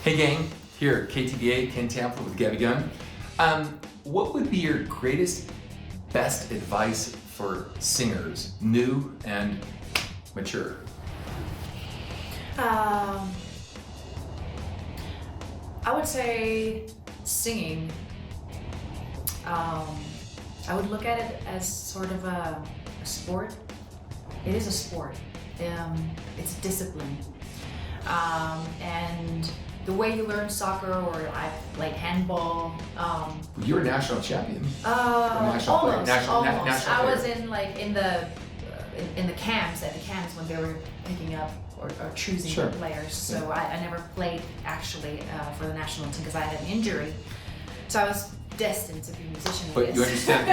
Hey gang, here at KTVA, Ken Tamplin with Gabby Gunn. What would be your greatest, best advice for singers, new and mature? I would say singing. I would look at it as sort of a sport. It is a sport. It's discipline. And the way you learn soccer, or I played handball. You were a national champion. Almost. I was player. in the camps, at the camps when they were picking up or choosing Sure. players. So I never played actually for the national team because I had an injury. So I was destined to be a musician. But you understand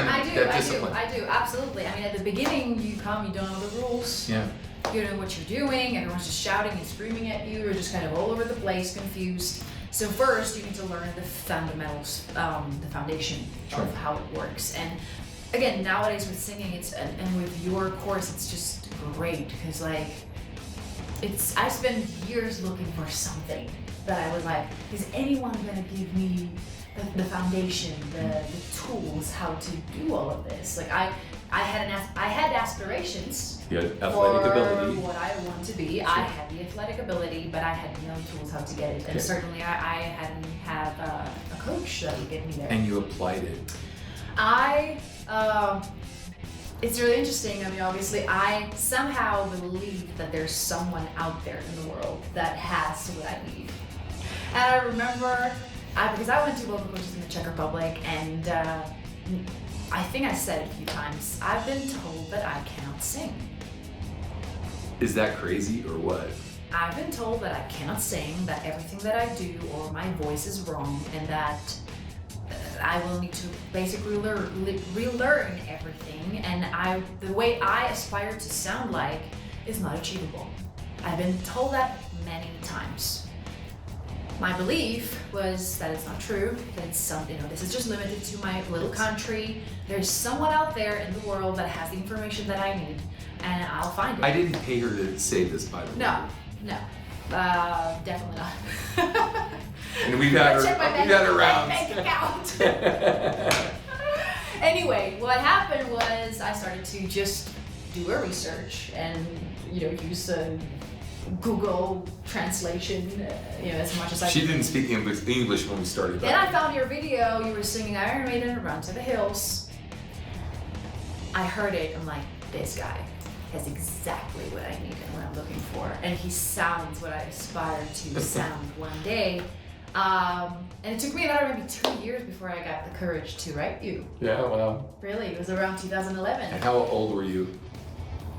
that discipline. I do, absolutely. I mean, at the beginning, you come, you don't know the rules. Yeah. You don't know what you're doing, everyone's just shouting and screaming at you, you're just kind of all over the place, confused. So first, you need to learn the fundamentals, the foundation Sure. of how it works. And again, nowadays with singing, and with your course, it's just great, because I spent years looking for something that I was like, is anyone gonna give me the foundation, the tools, how to do all of this? Like I had aspirations. You had athletic ability. For what I want to be. Sure. I had the athletic ability, but I had no tools how to get it. And certainly I hadn't have a coach that would get me there. And you applied it. It's really interesting. I mean, obviously, I somehow believe that there's someone out there in the world that has what I need. And I remember, because I went to vocal coaches in the Czech Republic, and I think I said it a few times, I've been told that I cannot sing. Is that crazy or what? I've been told that I cannot sing, that everything that I do or my voice is wrong, and that I will need to basically relearn everything, and the way I aspire to sound like is not achievable. I've been told that many times. My belief was that it's not true, that it's this is just limited to my little country. There's someone out there in the world that has the information that I need, and I'll find it. I didn't pay her to say this, by the way. No, definitely not. And we've had her around. Bank account. Anyway, what happened was I started to just do a research and use Google translation, as much as I She could. didn't speak English when we started. Then I found your video. You were singing Iron Maiden, Run to the Hills. I heard it. I'm like, this guy has exactly what I need and what I'm looking for, and he sounds what I aspire to sound one day. And it took me about maybe 2 years before I got the courage to write you. Yeah, wow. Really, it was around 2011. And how old were you?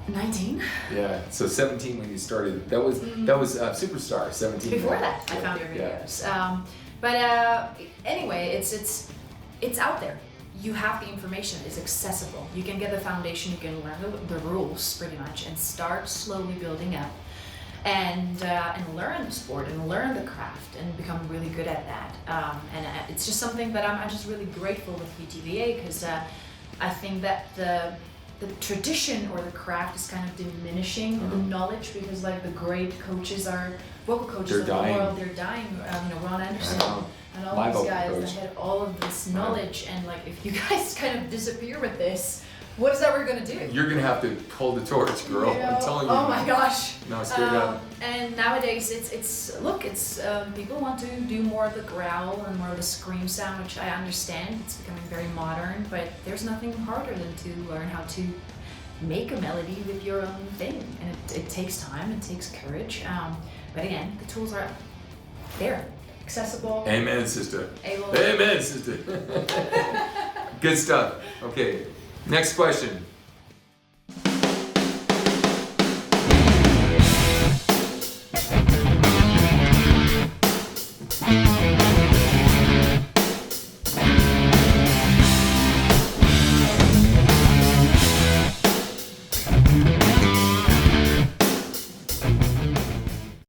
19. Yeah, so 17 when you started. That was Superstar. 17. Before that, I found your videos. Anyway, it's out there. You have the information. It's accessible. You can get the foundation. You can learn the rules pretty much, and start slowly building up, and learn the sport and learn the craft and become really good at that. It's just something that I'm just really grateful with KTVA, because I think that the tradition or the craft is kind of diminishing, the knowledge, because the great coaches vocal coaches of the world, they're dying. Ron Anderson and all these guys that had all of this knowledge, and if you guys kind of disappear with this, what is that we're gonna do? You're gonna have to hold the torch, girl. I'm telling you. Oh my gosh. No, straight up. And nowadays, it's people want to do more of the growl and more of the scream sound, which I understand. It's becoming very modern, but there's nothing harder than to learn how to make a melody with your own thing, and it takes time, it takes courage. But again, the tools are there, accessible. Amen, sister. Able. Amen, sister. Good stuff. Okay, next question.